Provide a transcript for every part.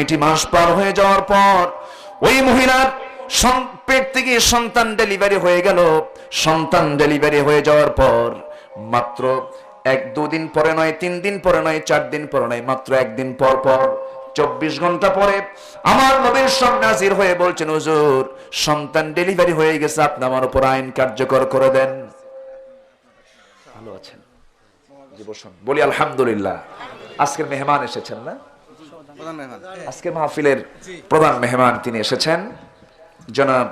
এটি মাস পার হয়ে যাওয়ার পর ওই মহিলার পেট থেকে সন্তান ডেলিভারি হয়ে গেল। সন্তান ডেলিভারি হয়ে যাওয়ার পর মাত্র 1-2 দিন পরে নয়, 3 দিন পরে নয়, 4 দিন পরে নয়, মাত্র 1 দিন পর পর 24 ঘন্টা পরে আমার নবীর সামনে হাজির হয়ে বলছেন, হুজুর সন্তান ডেলিভারি হয়ে গেছে, আপনি আমার উপর আইন কার্যকর করে দেন। ভালো আছেন? বলি আলহামদুলিল্লাহ। আজকের মেহমান এসেছেন না? আজকে মাহফিলের প্রধান মেহমান তিনি এসেছেন, জনাব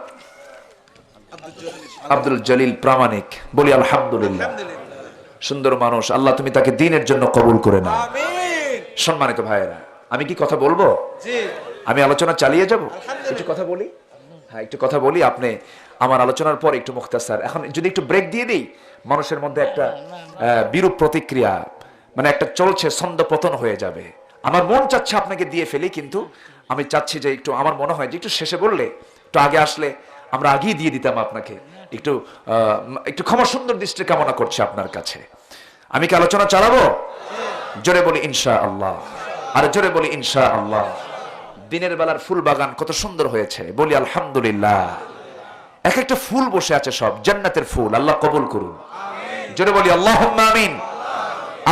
আব্দুল জলিল প্রামাণিক। বলি আলহামদুলিল্লাহ। সুন্দর মানুষ, আল্লাহ তুমি তাকে দ্বীনের জন্য কবুল করে নাও। সম্মানিত ভাইয়েরা, আমি কি কথা বলবো? আমি আলোচনা চালিয়ে যাব? একটু কথা বলি। হ্যাঁ, একটু কথা বলি। আপনি আমার আলোচনার পর একটু মুখতাসার, এখন যদি একটু ব্রেক দিয়ে দিই, মানুষের মধ্যে একটা বিরূপ প্রতিক্রিয়া, মানে একটা চলছে ছন্দ পতন হয়ে যাবে। আমার মন চাচ্ছে আপনাকে দিয়ে ফেলি, কিন্তু আমি চাচ্ছি যে একটু, আমার মনে হয় যে একটু শেষে বললে, একটু আগে আসলে আমরা আগেই দিয়ে দিতাম আপনাকে। একটু একটু ক্ষমা সুন্দর দৃষ্টি কামনা করছি আপনার কাছে। আমি কি আলোচনা চালাবো? জোরে বলি ইনশাআল্লাহ। আর জোরে বলি ইনশাআল্লাহ। দিনের বেলার ফুল বাগান কত সুন্দর হয়েছে, বলি আলহামদুলিল্লাহ। এক একটা ফুল বসে আছে, সব জান্নাতের ফুল। আল্লাহ কবুল করুন। জোরে বলি আল্লাহুম্মা আমিন।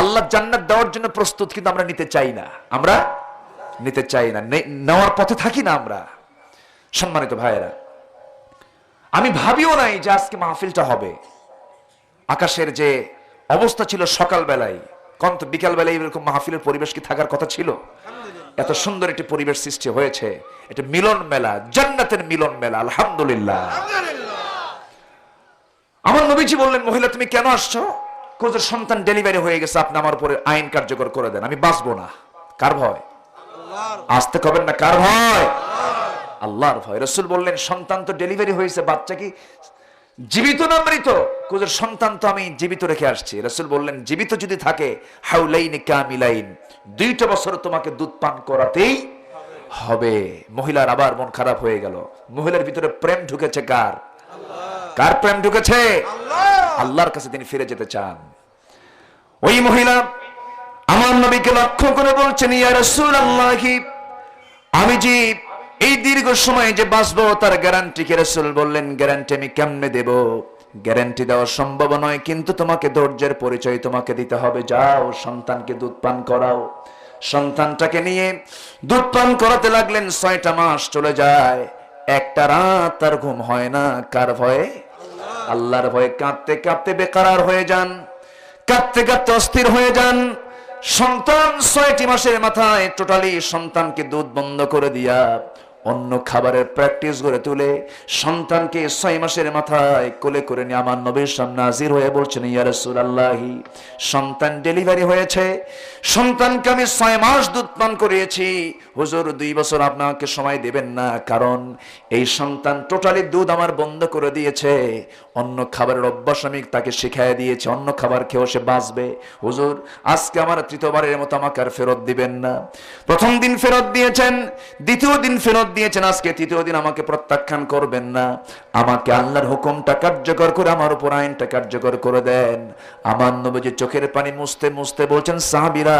আল্লাহ জান্নাত দেওয়ার জন্য প্রস্তুত, কিন্তু আমরা নিতে চাই না। আমরা নিতে চাই না, নেওয়ার পথে থাকি না আমরা। সম্মানিত ভাইয়েরা, আমি ভাবিও নাই যে আজকে মাহফিলটা হবে। আকাশের যে অবস্থা ছিল সকাল বেলায়, কন্ত বিকাল বেলায় এরকম মাহফিলের পরিবেশ কি থাকার কথা ছিল? এত সুন্দর একটি পরিবেশ সৃষ্টি হয়েছে। এটা মিলন মেলা, জান্নাতের মিলন মেলা। আলহামদুলিল্লাহ। আমার নবীজি বললেন, মহিলা তুমি কেন আসছো? কোজের সন্তান ডেলিভারি হয়ে গেছে, আপনি আমার উপরে আইন কার্যকর করে দেন, আমি বাঁচবো না। কার ভয়? আসতে কবেন না, কার ভয়? আল্লাহর ভয়। রাসূল বললেন, সন্তান তো ডেলিভারি হয়েছে, বাচ্চা কি জীবিত না মৃত? কোজের সন্তান তো আমি জীবিত রেখে আসছি। রাসূল বললেন, জীবিত যদি থাকে, হাউলাইনি কামিলাইন, 2টা বছর তোমাকে দুধ পান করাতেই হবে। মহিলার আবার মন খারাপ হয়ে গেল। মহিলার ভিতরে প্রেম ঢুকেছে কার? কার প্রেম ঢুকেছে? আল্লাহর কাছে তিনি ফিরে যেতে চান। ওই মহিলা আমার নবীকে লক্ষ্য করে বলছেন, ইয়া রাসূলুল্লাহ, আমি যে এই দীর্ঘ সময় যে বাঁচবো তার গ্যারান্টি কি? রাসূল বললেন, গ্যারান্টি আমি কেমনে দেব? গ্যারান্টি দেওয়া সম্ভব নয়, কিন্তু তোমাকে ধৈর্যের পরিচয় তোমাকে দিতে হবে। যাও, সন্তানকে দুধ পান করাও। সন্তানটাকে নিয়ে দুধ পান করাতে লাগলেন। 6টা মাস চলে যায়, একটা রাত তার ঘুম হয় না। কার ভয়ে? আল্লাহর ভয়ে। কাঁদতে কাঁদতে বেকারার হয়ে যান, কাঁদতে কাঁদতে অস্থির হয়ে যান। সন্তান 6টি মাসের মাথায় টোটালি সন্তানকে দুধ বন্ধ করে দিয়া অন্য খাবারের প্র্যাকটিস করে তুলে সন্তানকে 6 মাসের মাথায় কোলে করে নিয়ে আমার নবীর সামনে হাজির হয়ে বলছেন, ইয়া রাসূলুল্লাহ, সন্তান ডেলিভারি হয়েছে, সন্তানকে আমি 6 মাস দুধ পান করিয়েছি। হুজুর 2 বছর আপনাকে সময় দেবেন না, কারণ এই সন্তান টোটালি দুধ আমার বন্ধ করে দিয়েছে। অন্য খাবারের অভ্যাস আমি তাকে শিখিয়ে দিয়েছি, অন্য খাবার খেয়েও সে বাঁচবে। হুজুর আজকে আমার 3য়বারের মতো আমাকে আর ফেরত দিবেন না। প্রথম দিন ফেরত দিয়েছেন, দ্বিতীয় দিন ফেরত দিয়েছেন, আজকে 3য় দিন আমাকে প্রত্যাখ্যান করবেন না। আমাকে আল্লাহর হুকুমটা কার্যকর করে আমার উপর আইনটা কার্যকর করে দেন। আমার নবীজি চোখের পানি মুছতে মুছতে বলছেন, সাহাবীরা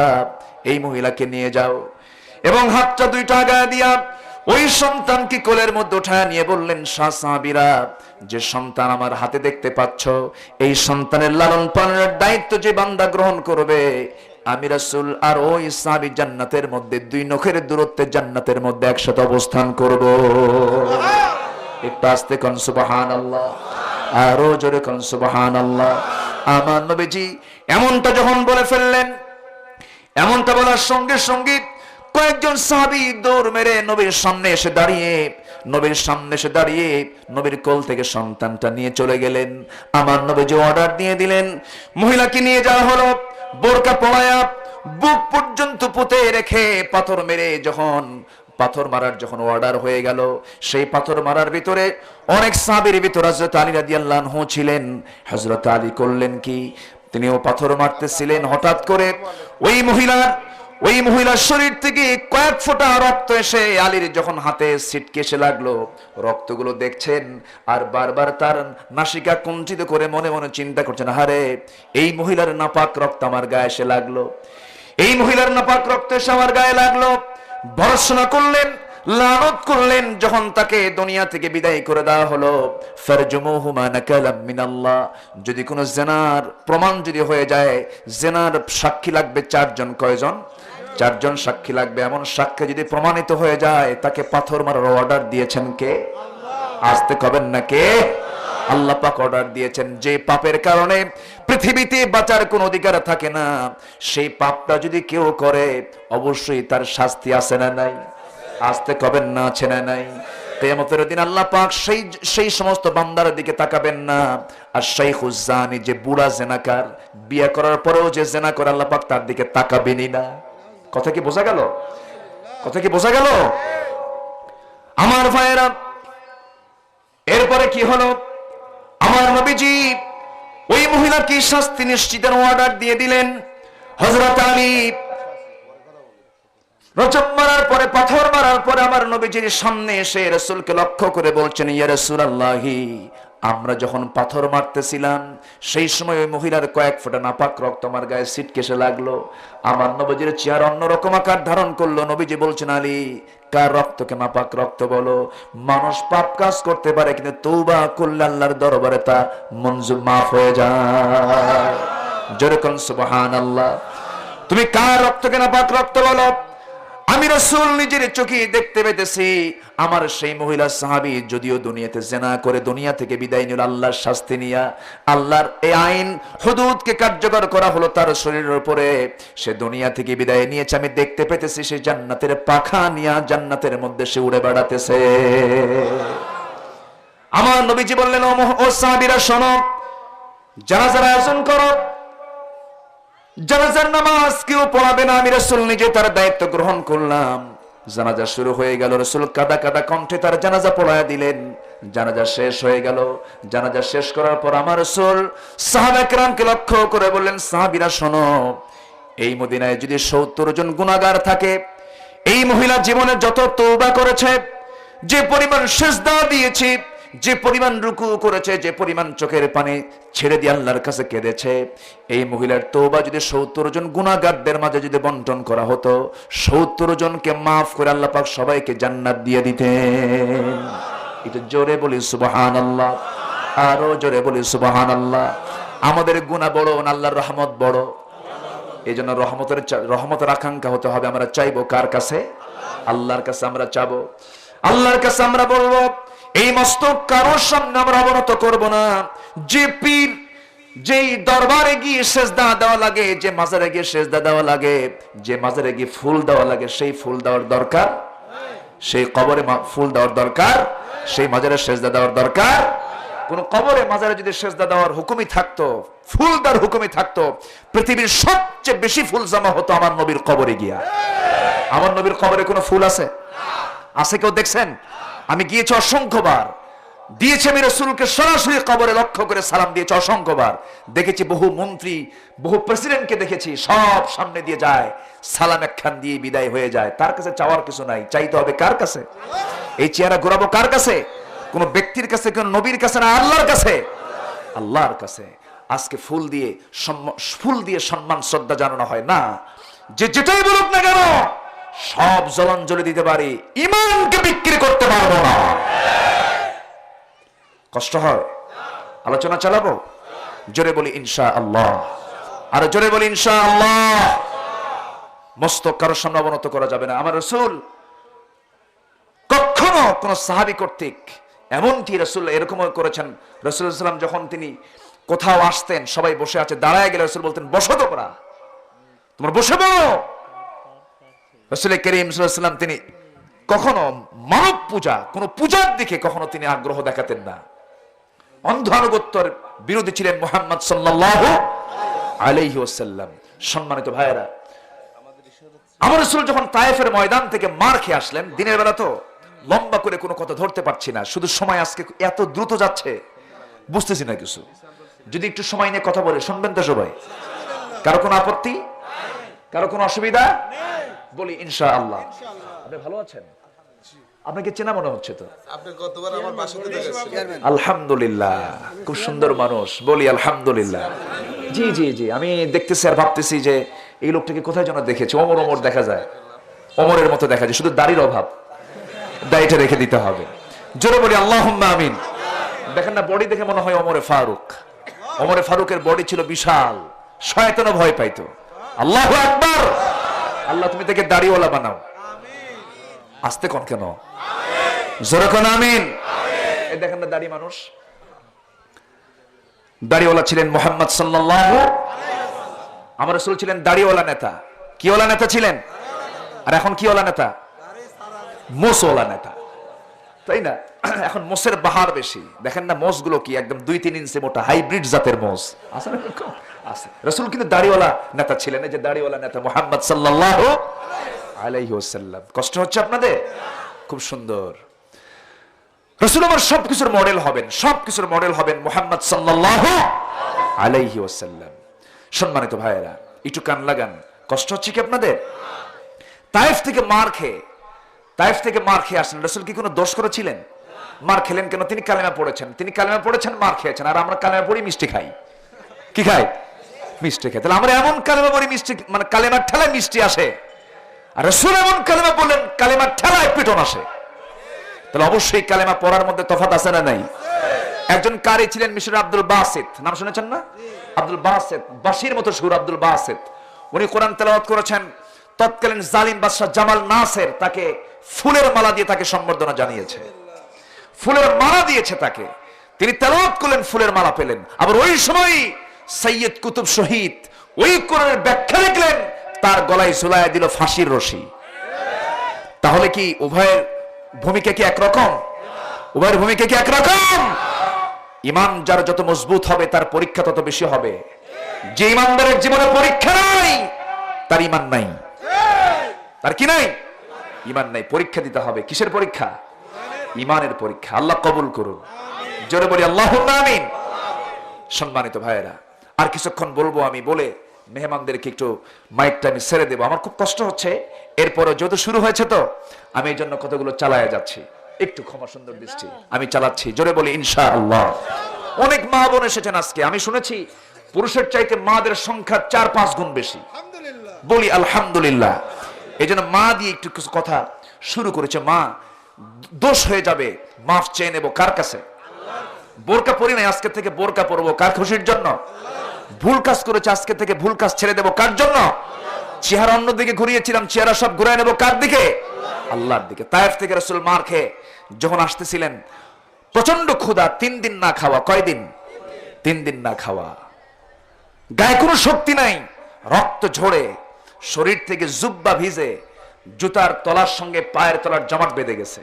এই মহিলাকে নিয়ে যাও। এবং হাতটা 2টা আগায় দিয়া ওই সন্তানকে কোলের মধ্যে উঠায় নিয়ে বললেন, সাহাবীরা, যে সন্তান আমার হাতে দেখতে পাচ্ছ, এই সন্তানের লালন পালনের দায়িত্ব যে বান্দা গ্রহণ করবে, আমি রাসূল আর ওই সাহাবী জান্নাতের মধ্যে 2 নখের দূরত্বে জান্নাতের মধ্যে একসাথে অবস্থান করব। একটু আস্তে কোন সুবহানাল্লাহ, আরো জোরে কোন সুবহানাল্লাহ। আমার নবীজি এমনটা যখন বলে ফেললেন, এমনটা বলার সঙ্গে সঙ্গে কয়েকজন সাহাবী দৌড় মেরে নবীর সামনে এসে দাঁড়িয়ে নবীর কোল থেকে সন্তানটা নিয়ে চলে গেলেন। আমার নবীজি অর্ডার দিয়ে দিলেন, মহিলাকে নিয়ে যাওয়া হলো। বোরকা পরায়া বুক পর্যন্ত পুঁতে রেখে পাথর মেরে পাথর মারার যখন অর্ডার হয়ে গেল, সেই পাথর মারার ভিতরে অনেক সাহাবীর ভিতরে হযরত আলী রাদিয়াল্লাহু আনহু ছিলেন। হযরত আলী করলেন কি, তিনিও পাথর মারতেছিলেন। হঠাৎ করে ওই মহিলার শরীর থেকে কয়েক ফোঁটা রক্ত এসে আলীর যখন হাতে ছিটকে এসে লাগলো, রক্তগুলো দেখছেন আর বারবার তার নাসিকা কুঞ্চিত করে মনে মনে চিন্তা করছেন, আরে এই মহিলার নাপাক রক্ত আমার গায়ে এসে লাগলো, এই মহিলার নাপাক রক্ত এসে আমার গায়ে লাগলো। ভর্ৎসনা করলেন, লানত করলেন। যখন তাকে দুনিয়া থেকে বিদায় করে দেওয়া হলো, ফারজুমুহুমা নাকালাম মিনাল্লাহ, যদি কোনো জেনার প্রমাণ যদি হয়ে যায়, জেনার সাক্ষী লাগবে চারজন। কয়জন? চারজন সাক্ষী লাগবে। এমন সাক্ষী যদি প্রমাণিত হয়ে যায়, তাকে পাথর মারার অর্ডার দিয়েছেন কে? আসতে কবেন না কে? আল্লাহ পাক অর্ডার দিয়েছেন। যে পাপের কারণে পৃথিবীতে বাঁচার কোনো অধিকার থাকে না, সেই পাপটা যদি কেউ করে, অবশ্যই তার শাস্তি আছে না নাই? আসতে কবেন না আছে না নাই? কিয়ামতের দিন আল্লাহ পাক সেই সমস্ত বান্দার দিকে তাকাবেন না। আর শাইখুজ জানি, যে বুড়া জেনাকার, বিয়ে করার পরেও যে জেনা করে, আল্লাহ পাক তার দিকে তাকাবেনই না। কথা কি বোঝা গেল? কথা কি বোঝা গেল আমার ভাইয়েরা? এরপরে কি হলো? আমার নবীজি ওই মহিলাকে শাস্তি নিশ্চিতের অর্ডার দিয়ে দিলেন। হযরত আলী রজব মারার পরে, পাথর মারার পরে আমার নবীজির সামনে এসে রাসূলকে লক্ষ্য করে বলছেন, ইয়া রাসূলুল্লাহি, আমরা যখন পাথর মারতেছিলাম, সেই সময় ওই মহিলার কয়েক ফোঁটা নাপাক রক্ত আমার গায়ে ছিটকেসে লাগলো। আমার নবীজির চেহারা অন্যরকম আকার ধারণ করলো। নবীজি বলছেন, আলী, কার রক্তকে নাপাক রক্ত বলো? মানুষ পাপ কাজ করতে পারে, কিন্তু তওবা করলে আল্লাহর দরবারে তা মঞ্জুর, মাফ হয়ে যায়। জোরে কোন সুবহানাল্লাহ। তুমি কার রক্তকে নাপাক রক্ত বলো? আমি রাসূল নিজের চোখে দেখতে পেতেছি, আমার সেই মহিলা সাহাবী যদিও দুনিয়াতে জিনা করে দুনিয়া থেকে বিদায় নিল আল্লাহর শাস্তি নিয়া, আল্লাহর এই আইন হুদুদকে কার্যকর করা হলো তার শরীরের উপরে, সে দুনিয়া থেকে বিদায় নিয়েছে। আমি দেখতে পেতেছি সে জান্নাতের পাখা নিয়া জান্নাতের মধ্যে সে উড়ে বেড়াতেছে। আমার নবীজি বললেন, ও সাহাবীরা শোনো, জানাজার আয়োজন করো। জানাজার নামাজ কেউ পড়াবে না, আমি রাসূল নিজে তার দায়িত্ব গ্রহণ করলাম। জানাজা শুরু হয়ে গেল, রাসূল কাদা কাদা কণ্ঠে তার জানাজা পড়ায় দিলেন। জানাজা শেষ হয়ে গেল। জানাজা শেষ করার পর আমার রাসূল সাহাবায়ে কেরামকে লক্ষ্য করে বললেন, সাহাবীরা শোনো, এই মদিনায় যদি 70 জন গুনাহগার থাকে, এই মহিলা জীবনে যত তওবা করেছে, যে পরিমাণ সিজদা দিয়েছে, যে পরিমাণ রুকু করেছে, যে পরিমাণ চোখের পানি ছেড়ে দিয়ে আল্লাহর কাছে কেঁদেছে, এই মহিলার তওবা যদি 70 জন গুনাহগারদের মাঝে যদি বন্টন করা হতো, 70 জনকে মাফ করে আল্লাহ পাক সবাইকে জান্নাত দিয়ে দিতেন। এটা জোরে বলি সুবহানাল্লাহ, আরো জোরে বলি সুবহানাল্লাহ। আমাদের গুনাহ বড় না আল্লাহর রহমত বড়? এই জন্য রহমতের আকাঙ্ক্ষা হতে হবে। আমরা চাইবো কার কাছে? আল্লাহর কাছে আমরা চাবো। আল্লাহর কাছে আমরা বলবো, এই মস্তক কারোর সামনে আমরা অবনত করব না। যে পীর, যেই দরবারে গিয়ে সেজদা দেওয়া লাগে, যে মাজারে গিয়ে সেজদা দেওয়া লাগে, যে মাজারে গিয়ে ফুল দেওয়া লাগে, সেই ফুল দেওয়ার দরকার, সেই কবরে ফুল দেওয়ার দরকার, সেই মাজারে সেজদা দেওয়ার দরকার। কোন কবরে মাজারে যদি সেজদা দেওয়ার হুকুমই থাকতো, ফুল দেওয়ার হুকুমই থাকতো, পৃথিবীর সবচেয়ে বেশি ফুল জমা হতো আমার নবীর কবরে গিয়া। আমার নবীর কবরে কোনো ফুল আছে? আছে কেউ দেখছেন? আমি গিয়েছি অসংখ্যবার, দিয়েছে আমি রাসূলকে সরাসরি কবরে লক্ষ্য করে সালাম দিয়েছি অসংখ্যবার। দেখেছি বহু মন্ত্রী, বহু প্রেসিডেন্টকে দেখেছি, সব সামনে দিয়ে যায়, সালাম একখান দিয়ে বিদায় হয়ে যায়। তার কাছে চাওয়ার কিছু নাই, চাইতে হবে কার কাছে? এই চেহারা ঘোরাবো কার কাছে? কোন ব্যক্তির কাছে, কোন নবীর কাছে না, আল্লাহর কাছে। আল্লাহর কাছে আজকে ফুল দিয়ে সম্মান শ্রদ্ধা জানানো হয় না। যে যেটাই বলুক না কেন, সব জলাঞ্জলি দিতে পারি, ঈমানকে বিক্রি করতে পারবো না। কষ্ট হয়? আলোচনা চালাবো? জোরে বলি ইনশাআল্লাহ, আর জোরে বলি ইনশাআল্লাহ। মস্তক কারোর সামনে অবনত করা যাবে না। আমার রাসূল কখনো কোন সাহাবী কর্তৃক, এমনকি রাসূল এরকমও করেছেন, রাসূল সাল্লাল্লাহু আলাইহি ওয়াসাল্লাম যখন তিনি কোথাও আসতেন, সবাই বসে আছে, দাঁড়ায় গেলে রাসূল বলতেন, বসো তোমরা, তোমরা বসে পড়ো। রাসূল করিম সাল্লাল্লাহু আলাইহি ওয়াসাল্লাম তিনি কখনো মানব পূজা, কোন পূজার দিকে কখনো তিনি আগ্রহ দেখাতেন না। অন্ধ আনুগত্যের বিরোধী ছিলেন মুহাম্মদ সাল্লাল্লাহু আলাইহি ওয়াসাল্লাম। সম্মানিত ভাইয়েরা, আমার রাসূল যখন তায়েফের ময়দান থেকে মার খেয়ে আসলেন, দিনের বেলা তো লম্বা করে কোনো কথা ধরতে পারছি না, শুধু সময় আজকে এত দ্রুত যাচ্ছে, বুঝতেছি না কিছু। যদি একটু সময় নিয়ে কথা বলে শুনবেন তো সবাই? কারো কোনো আপত্তি? কারো কোনো অসুবিধা? বলি ইনশাআল্লাহ। আপনি ভালো আছেন? আপনাকে চেনা মনে হচ্ছে তো। আপনি গতবার আমার বাসাতে দেখেছেন। আলহামদুলিল্লাহ, খুব সুন্দর মানুষ। বলি আলহামদুলিল্লাহ। জি জি জি, আমি দেখতেছি আর ভাবতেছি যে এই লোকটাকে কোথায় যেন দেখেছি, অমর অমর দেখা যায়। ওমরের মতো দেখা যায়, শুধু দাড়ির অভাব, দাড়িটা রেখে দিতে হবে। জোরে বলি আল্লাহুম্মা আমিন। দেখেন না, বডি দেখে মনে হয় ওমরে ফারুক। ওমরে ফারুকের বডি ছিল বিশাল, শয়তানও ভয় পাইতো। আল্লাহু আকবার। আল্লাহ তুমি তাকে দাড়িওয়ালা বানাও। আস্তে কোন কেন, জোরে কোন আমিন। এই দেখেন না, দাড়ি মানুষ, দাড়িওয়ালা ছিলেন মুহাম্মদ সাল্লাল্লাহু আলাইহি ওয়াসাল্লাম। আমার রাসূল ছিলেন দাড়িওয়ালা নেতা। কিওয়ালা নেতা ছিলেন? আর এখন কিওয়ালা নেতা? মোসওয়ালা নেতা, তাই না? এখন মোসের বাহার বেশি। দেখেন না মোসগুলো কি একদম 2-3 ইঞ্চি মোটা হাইব্রিড জাতের মোস আছে না? আছে। রাসূল কিন্তু দাড়িওয়ালা নেতা ছিলেন। এই যে দাড়িওয়ালা নেতা মুহাম্মদ সাল্লাল্লাহু আলাইহি ওয়াসাল্লাম। কষ্ট হচ্ছে আপনাদের? খুব সুন্দর। রাসূল আমার সবকিছুর মডেল হবেন, সবকিছুর মডেল হবেন মুহাম্মদ সাল্লাল্লাহু আলাইহি ওয়াসাল্লাম। সম্মানিত ভাইয়েরা, একটু কান লাগান। কষ্ট হচ্ছে কি আপনাদের? তায়েফ থেকে মার খেয়ে আসেন। রাসূল কি কোনো দোষ করেছিলেন? মার খেলেন কেন? তিনি কালেমা পড়েছেন, মার খেয়েছেন। আর আমরা কালেমা পড়ি মিষ্টি খাই। কি খাই? মিষ্টি খাই। তাহলে আমরা এমন কালেমা পড়ি মিষ্টি, মানে কালেমার ঠেলায় মিষ্টি আসে, আর রাসূল এমন কালেমা বললেন কালেমার ঠেলায় পিটন আসে। তাহলে অবশ্যই কালেমা পড়ার মধ্যে তফাৎ আছে না নাই? একজন কারি ছিলেন মিশরের আব্দুল বাসিত, নাম শুনেছেন না? আব্দুল বাসিত, বাঁশির মতো সুর আব্দুল বাসিত। উনি কোরআন তেলাওয়াত করেছেন। তৎকালীন জালিম বাদশা জামাল নাসের তাকে ফুলের মালা দিয়ে তাকে সম্বর্ধনা জানিয়েছে, ফুলের মালা দিয়েছে তাকে। তিনি তেলাওয়াত করলেন, ফুলের মালা পেলেন। আবার ওই সময় সৈয়দ কুতুব শহীদ ওই কোরআনের ব্যাখ্যা লিখলেন, তার গলায় ঝুলাইয়া দিল ফাঁসির রশি। তাহলে কি উভয়ের ভূমিকা কি একরকম? উভয়ের ভূমিকা কি একরকম? ইমান যার যত মজবুত হবে তার পরীক্ষা তত বেশি হবে। যে ইমানদারের জীবনে পরীক্ষা নাই তার ইমান নাই। তার কি নাই? ইমান নাই। পরীক্ষা দিতে হবে। কিসের পরীক্ষা? ইমানের পরীক্ষা। আল্লাহ কবুল করুন। জোরে বলি আল্লাহুম্মা আমিন। সম্মানিত ভাইয়েরা, আর কিছুক্ষণ বলবো আমি, বলে মেহমানদেরকে একটু মাইকটা আমি ছেড়ে দেবো। আমার খুব কষ্ট হচ্ছে, এরপরে যত শুরু হয়েছে তো আমি এই জন্য কতগুলো চালায়া যাচ্ছি। একটু ক্ষমা সুন্দর দৃষ্টি, আমি চালাচ্ছি। জোরে বলি ইনশাআল্লাহ। অনেক মা বোন এসেছেন আজকে। আমি শুনেছি পুরুষের চাইতে মাদের সংখ্যা 4-5 গুণ বেশি। বলি আলহামদুলিল্লাহ। এই জন্য মা দিয়ে একটু কিছু কথা শুরু করেছে। মা, দোষ হয়ে যাবে, মাফ চেয়ে নেবো কার কাছে? বোরকা পরি নাই, আজকে থেকে বোরকা পরবো কার খুশির জন্য? ভুল কাজ করেছে, আজকে থেকে ভুল কাজ ছেড়ে দেবো কার জন্য? চেহারা অন্যদিকে ঘুরিয়েছিলাম, চেহারা সব ঘুরাই নেবো কার দিকে? আল্লাহর দিকে। তায়েফ থেকে রাসূল মার খেয়ে যখন আসতেছিলেন, প্রচন্ড ক্ষুধা, 3 দিন না খাওয়া। কয়দিন? 3 দিন না খাওয়া। গায়ে কোনো শক্তি নাই, রক্ত ঝরে, শরীর থেকে জুব্বা ভিজে, জুতার তলার সঙ্গে পায়ের তলার জমাট বেঁধে গেছে।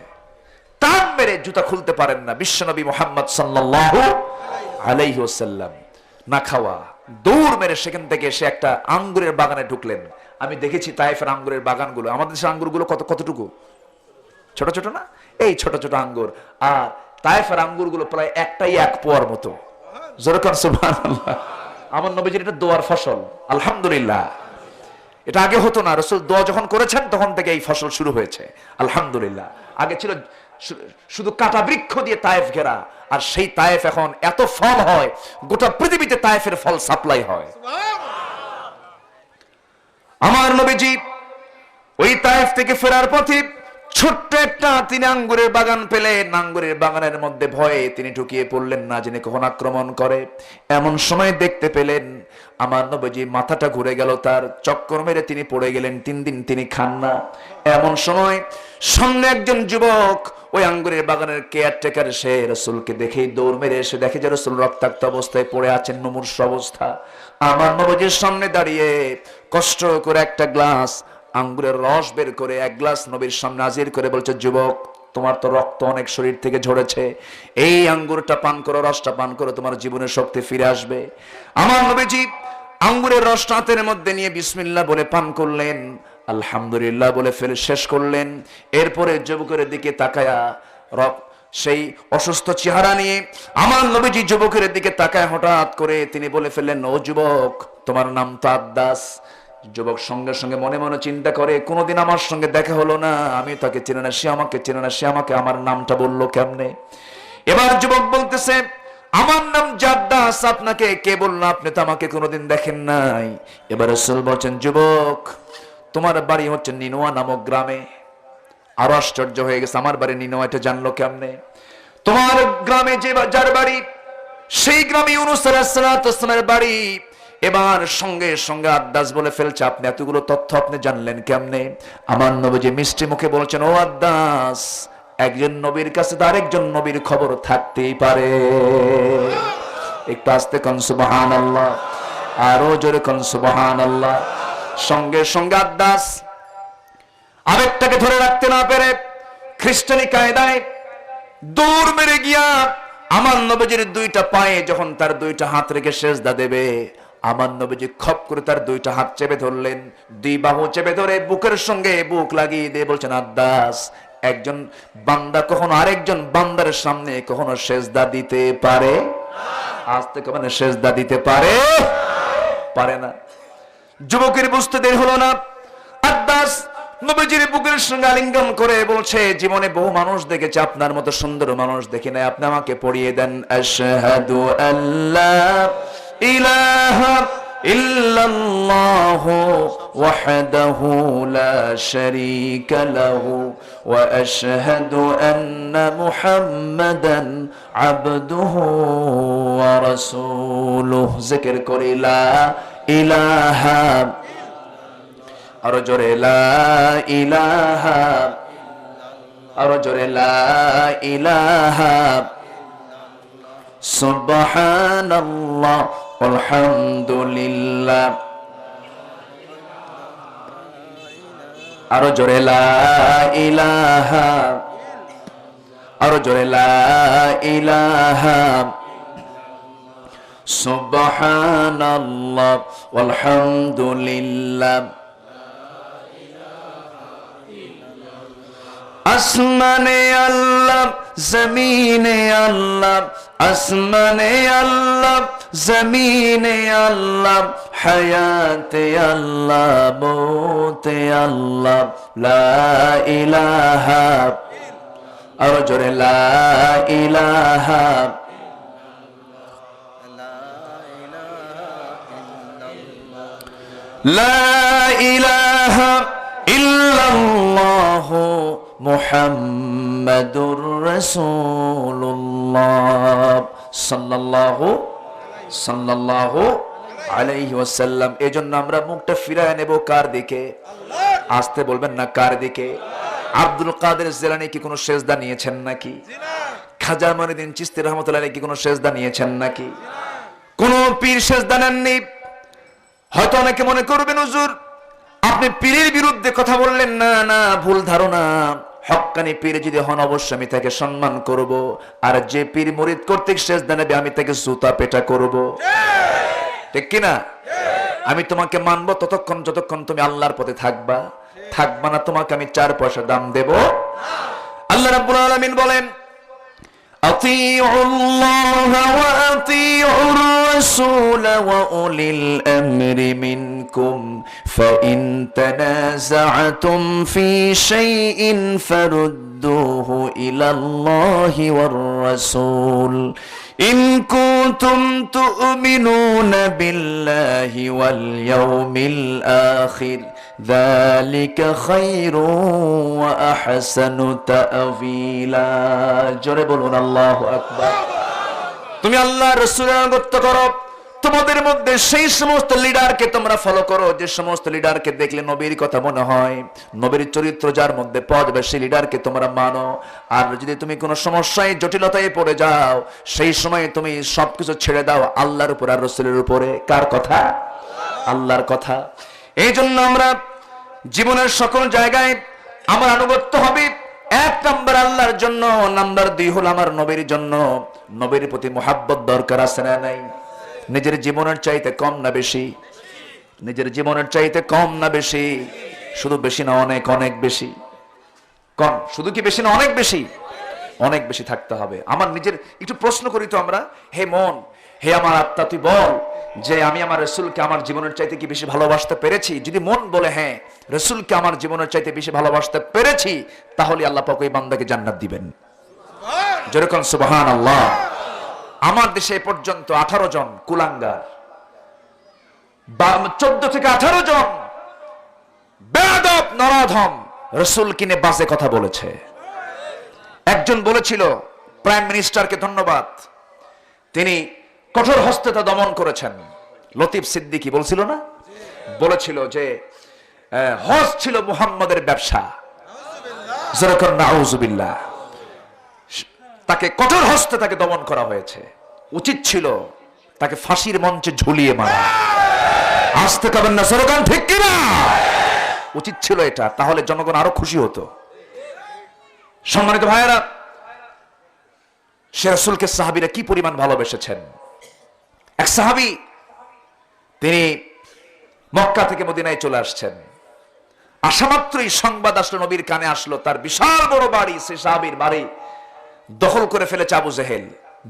টান মেরে জুতা খুলতে পারেন না। বিশ্বনবী মুহাম্মদ সাল্লাল্লাহু আলাইহি ওয়াসাল্লাম না খাওয়া, দৌড় মেরে সেখান থেকে এসে একটা আঙ্গুরের বাগানে ঢুকলেন। আমি দেখেছি তায়েফের আঙ্গুরের বাগানগুলো, আমাদের দেশের আঙ্গুরগুলো কতটুকু ছোট ছোট না? এই ছোট ছোট আঙ্গুর। আর তায়েফের আঙ্গুরগুলো প্রায় একটাই 1 পোয়ার মতো। যেরকম সুবহানাল্লাহ। আমার নবীজির এটা দোয়ার ফসল, আলহামদুলিল্লাহ। এটা আগে হতো না। রাসূল দোয়া যখন করেছেন তখন থেকে এই ফসল শুরু হয়েছে, আলহামদুলিল্লাহ। আগে ছিল শুধু কাটা বৃক্ষ দিয়ে তায়েফ ঘেরা, আর সেই তায়েফ এখন এত ফল হয়, গোটা পৃথিবীতে তায়েফের ফল সাপ্লাই হয়। আমার নবীজি ওই তায়েফ থেকে ফেরার পথে ছোট্ট একটা তিনি আঙ্গুরের বাগান পেলেন। আঙ্গুরের বাগানের মধ্যে ভয়ে তিনি ঢুকিয়ে পড়লেন, না জেনে কখন আক্রমণ করে। এমন সময় দেখতে পেলেন আমার নবীজি মাথাটা ঘুরে গেল, তার চক্কর মেরে তিনি পড়ে গেলেন। 3 দিন তিনি খান না। এমন সময় সামনে একজন যুবক, ওই আঙ্গুরের বাগানের কেয়ারটেকার, সে রাসূলকে দেখেই দৌড় মেরে এসে দেখে যে রাসূল রক্তাক্ত অবস্থায় পড়ে আছেন, মুমূর্ষু অবস্থা। আমার নবীজির সামনে দাঁড়িয়ে কষ্ট করে একটা গ্লাস আঙ্গুরের রস বের করে 1 গ্লাস নবীর সামনে হাজির করে বলছে, যুবক, তোমার তো রক্ত অনেক শরীর থেকে ঝরেছে, এই আঙ্গুরটা পান করো, রসটা পান করো, তোমার জীবনের শক্তি ফিরে আসবে। আমার নবীজি আঙ্গুরের রস হাতের মধ্যে নিয়ে বিসমিল্লাহ বলে পান করলেন, আলহামদুলিল্লাহ বলে ফেলে শেষ করলেন। এরপরে যুবকের দিকে তাকায়া, সেই অসুস্থ চেহারা নিয়ে আমার নবীজি যুবকের দিকে তাকায়, হঠাৎ করে তিনি বলে ফেললেন, ও যুবক, তোমার নাম তো আদ্দাস। যুবক সঙ্গে সঙ্গে মনে মনে চিন্তা করে, কোনোদিন আমার সঙ্গে দেখা হলো না, আমি তাকে চিনি না, সে আমাকে চিনে না, সে আমাকে আমার নামটা বললো কেমনে? এবার যুবক বলতেছে, আমার নাম জাদ্দাস, আপনাকে কে বললো? আপনি তো আমাকে কোনোদিন দেখেন নাই। এবার রাসূল বলছেন, যুবক, তোমার বাড়ি হচ্ছে নিনোয়া নামক গ্রামে। আরো আশ্চর্য হয়ে গেছে, আমার বাড়ি নিনোয়া, এটা জানলো কেমনে? তোমার গ্রামে যে যার বাড়ি, সেই গ্রামে ইউনূস আলাইহিস সালামের বাড়ি। এবার সঙ্গে সঙ্গে আদ্দাস বলে ফেলছে, আপনি এতগুলো তথ্য আপনি জানলেন কেমনে? আমার নবীজি মিষ্টি মুখে বলছেন, ও আদ্দাস, একজন নবীর কাছে তো আরেকজন নবীর খবর থাকতেই পারে। একটু আস্তে কোন সুবহানাল্লাহ, আরো জোরে কোন সুবহানাল্লাহ। সঙ্গে সঙ্গে আদ্দাস আরেকটাকে ধরে রাখতে না পেরে খ্রিস্টানি কায়দায় দৌড় মেরে গিয়া আমার নবীজির দুইটা পায়ে যখন তার দুইটা হাত রেখে সেজদা দেবে, আমার নবীজি খপ করে তার দুইটা হাত চেপে ধরলেন, দুই বাহু চেপে ধরে বুকের সঙ্গে বুক লাগিয়ে দিয়ে বলছেন, আদ্দাস, একজন বান্দা কখনো আরেকজন বান্দার সামনে কখনো সেজদা দিতে পারে? আজ থেকে মানে সেজদা দিতে পারে? পারে না। যুবকের বুঝতে দেরি হলো না, আদ্দাস নবীজির বুকের সঙ্গে আলিঙ্গন করে বলছে, জীবনে বহু মানুষ দেখেছি, আপনার মতো সুন্দর মানুষ দেখি নাই, আপনি আমাকে পড়িয়ে দেন। আশহাদু আল্লা ইলাহা ইল্লাল্লাহু ওয়াহদাহু লা শারীকা লাহু ওয়া আশহাদু আন্না মুহাম্মাদান আবদুহু ওয়া রাসূলুহু। জিকির করি লা ইলাহা, আরো জোরে লা ইলাহা, আরো জোরে লা ইলাহা, সুবহানাল্লাহ আলহামদুলিল্লাহ, আরো জোরে লা ইলাহা, আরো জোরে লা ইলাহা, সুবহানাল্লাহ আলহামদুলিল্লাহ। আসমানে আল্লাহ, জমিনে আল্লাহ, আসমানে আল্লাহ, জমিনে আল্লাহ, হায়াতে আল্লাহ, মৌতে আল্লাহ, লা ইলাহা, আর জোরে লা ইলাহা, লা ইলাহা ইল্লাল্লাহু মুহাম্মাদুর রাসূলুল্লাহ সাল্লাল্লাহু আলাইহি ওয়াসাল্লাম। এজন্য আমরা মুখটা ফিরায় নেব কার দিকে? আসতে বলবেন না, কার দিকে? আব্দুল কাদের জিলানী কি কোনো সেজদা নিয়েছেন নাকি? খাজা মঈনুদ্দিন চিশতি রাহমাতুল্লাহ আলাইহি কি কোনো সেজদা নিয়েছেন নাকি? কোন পীর সেজদা নেননি। হয়তো অনেকে মনে করবেন, হুজুর আপনি পীরের বিরুদ্ধে কথা বললেন। না না, ভুল ধারণা। হক্কানি পীর যদি হন অবশ্যই আমি তাকে সম্মান করব, আর যে পীর মুরিদ কর্তৃক সেজদা নেবে আমি তাকে জুতা পেটা করব, ঠিক কিনা? আমি তোমাকে মানব ততক্ষণ যতক্ষণ তুমি আল্লাহর পথে থাকবা, থাকবা না তোমাকে আমি 4 পয়সা দাম দেব। আল্লাহ রাব্বুল আলামিন বলেন, আতিউল্লাহ ওয়া আতিউর রাসূল ওয়া উলিল আমরি মিনকুম ফাইন তানাযাআতুম ফি শাইইন ফারুদ্দুহু ইলাল্লাহি ওয়ার রাসূল ইন কুনতুম তু'মিনুনা বিল্লাহি ওয়াল ইয়াউমিল আখির যালিকা খায়রুন ওয়া আহসানু তা'ওয়িলা। জোরে বলুন আল্লাহু আকবার। তুমি আল্লাহর রাসূলের আনুগত্য করো, তোমাদের মধ্যে সেই সমস্ত লিডারকে তোমরা ফলো করো যে সমস্ত লিডারকে দেখলে নবীর কথা মনে হয়, নবীর চরিত্র যার মধ্যে পাওয়া যাবে সেই লিডারকে তোমরা মানো। আর যদি তুমি কোনো সমস্যায় জটিলতায় পড়ে যাও, সেই সময় তুমি সবকিছু ছেড়ে দাও আল্লাহর উপর আর রাসূলের উপরে। কার কথা? আল্লাহর কথা। এই জন্য আমরা জীবনের সকল জায়গায় আমার আনুগত্য হবে 1 নাম্বার আল্লাহর জন্য, নাম্বার 2 হলো আমার নবীর জন্য। নবীর প্রতি মুহাব্বত দরকার আছে না নাই? নিজের জীবনের চাইতে কম না বেশি? নিজের জীবনের চাইতে কম না বেশি? শুধু বেশি না, অনেক অনেক বেশি। কম শুধু কি বেশি না, অনেক বেশি? অনেক বেশি থাকতে হবে। আমার নিজের একটু প্রশ্ন করি তো আমরা, হে মন, হে আমার আত্মা, তুই বল যে আমি আমার রাসূলকে আমার জীবনের চাইতে কি বেশি ভালোবাসতে পেরেছি? যদি মন বলে হ্যাঁ, রাসূলকে আমার জীবনের চাইতে বেশি ভালোবাসতে পেরেছি, তাহলে আল্লাহ পাক ওই বান্দাকে জান্নাত দিবেন। যেরকম সুবহানাল্লাহ। আমার দেশে পর্যন্ত 18 জন কুলাঙ্গার, 14 থেকে 18 জন বেয়াদব নরাধম রাসূল কিনে বাজে কথা বলেছে। একজন বলেছিল প্রাইম মিনিস্টারকে ধন্যবাদ, তিনি কঠোর হস্তে তা দমন করেছেন। লতিফ সিদ্দিকী বলছিল না, বলেছিল যে হজ ছিল মুহাম্মাদের ব্যবসা। যেরকম নাউজুবিল্লাহ, তাকে কঠোর হস্তে তাকে দমন করা হয়েছে। উচিত ছিল তাকে ফাঁসির মঞ্চে ঝুলিয়ে মারা। আসতে পারবেন না স্লোগান ঠিক কিনা? উচিত ছিল এটা, তাহলে জনগণ আরো খুশি হতো। সম্মানিত ভাইয়েরা, সে রাসূলকে সাহাবীরা কি পরিমাণ ভালোবেসেছেন। এক সাহাবী তিনি মক্কা থেকে মদিনায় চলে আসছেন। আসামাত্রই সংবাদ আসলো, নবীর কানে আসলো তার বিশাল বড় বাড়ি, সে সাহাবীর বাড়ি দখল করে ফেলেছে আবু জেহেল,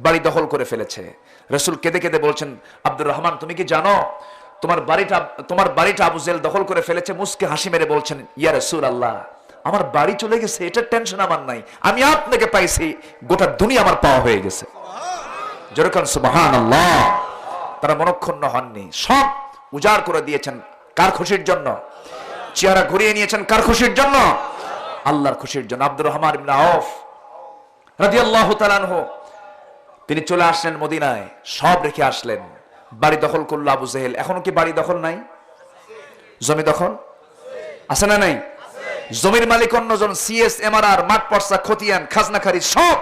বাড়ি দখল করে ফেলেছে। রাসূল কেঁদে কেঁদে বলছেন, আব্দুর রহমান তুমি কি জানো তোমার বাড়িটা আবু জেহেল দখল করে ফেলেছে? মুস্কে হাসি মেরে বলছেন, ইয়া রাসূলুল্লাহ, আমার বাড়ি চলে গেছে এটার টেনশন আমার নাই, আমি আপনাকে পাইছি, গোটা দুনিয়া আমার পাওয়া হয়ে গেছে। যেরকম সুবহানাল্লাহ। তারা মনক্ষুণ্ণ হননি, সব উজাড় করে দিয়েছেন। কার খুশির জন্য? চেহারা ঘুরিয়ে নিয়েছেন কার খুশির জন্য? আল্লাহর খুশির জন্য। আব্দুর রহমান ইবনে আওফ রাদিয়াল্লাহু তাআলা আনহু তিনি চলে আসলেন মদিনায়, সব রেখে আসলেন। বাড়ি দখল করলো আবু জেহেল। এখনো কি বাড়ি দখল নাই? জমি দখল আছে না নাই? জমির মালিক অন্যজন, সিএস, এমআরআর, মাঠ পর্সা, খতিয়ান, খাজনাখারি সব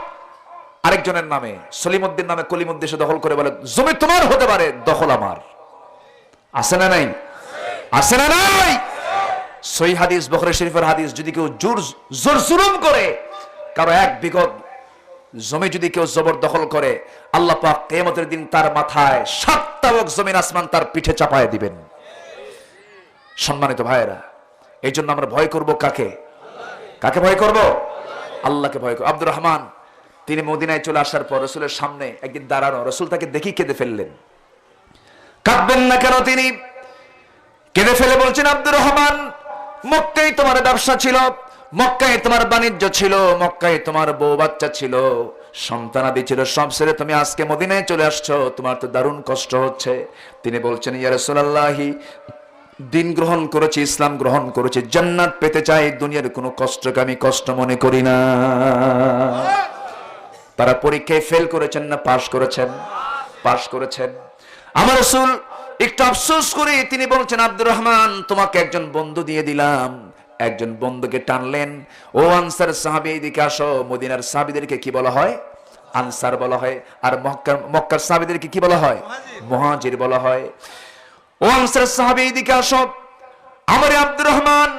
আরেকজনের নামে, সলিমউদ্দিন নামে কলিমউদ্দিন সে দখল করে বলে জমি তোমার হতে পারে, দখল আমার। আছে না নাই? আছে না নাই? সহিহ হাদিস, বুখারী শরীফের হাদিস, যদি কেউ জোর জুলুম করে, কারো এক বিঘত জমি যদি কেউ জবরদখল করে, আল্লাহ পাক কিয়ামতের দিন তার মাথায় 7টা বক জমিন আসমান তার পিঠে চাপায় দিবেন। সম্মানিত ভাইয়েরা, এই জন্য আমরা ভয় করব কাকে? কাকে ভয় করব? আল্লাহকে ভয় করব। আব্দুর রহমান তিনি মদিনায় চলে আসার পর রাসূলের সামনে একদিন দাঁড়ানো, রাসূল তাকে দেখি কেঁদে ফেললেন। কাঁদবেন না কেন? তিনি কেঁদে ফেলে বলছেন, আব্দুর রহমান, মক্কায় তোমার ব্যবসা ছিল, মক্কায় তোমার বাণিজ্য ছিল, মক্কায় তোমার বউ বাচ্চা ছিল, সন্তানাদি ছিল, সব ছেড়ে তুমি আজকে মদিনায় চলে আসছো, তোমার তো দারুণ কষ্ট হচ্ছে। তিনি বলছেন, ইয়া রাসূলুল্লাহি, দিন গ্রহণ করেছি, ইসলাম গ্রহণ করেছি, জান্নাত পেতে চাই, দুনিয়ার কোনো কষ্টকে আমি কষ্ট মনে করি না। তারা পরীক্ষায় ফেল করেছেন না পাশ করেছেন? পাশ করেছেন। আমার রাসূল একটু আফসোস করে তিনি বলছেন, আব্দুর রহমান, তোমাকে একজন বন্ধু দিয়ে দিলাম। একজন বন্ধুকে টানলেন, ও আনসার সাহাবী এদিকে আসো। মদিনার সাহাবীদেরকে কি বলা হয়? আনসার বলা হয়। আর মক্কার সাহাবীদেরকে কি বলা হয়? মুহাজির বলা হয়। ও আনসার সাহাবী এদিকে আসো। আমার আব্দুর রহমান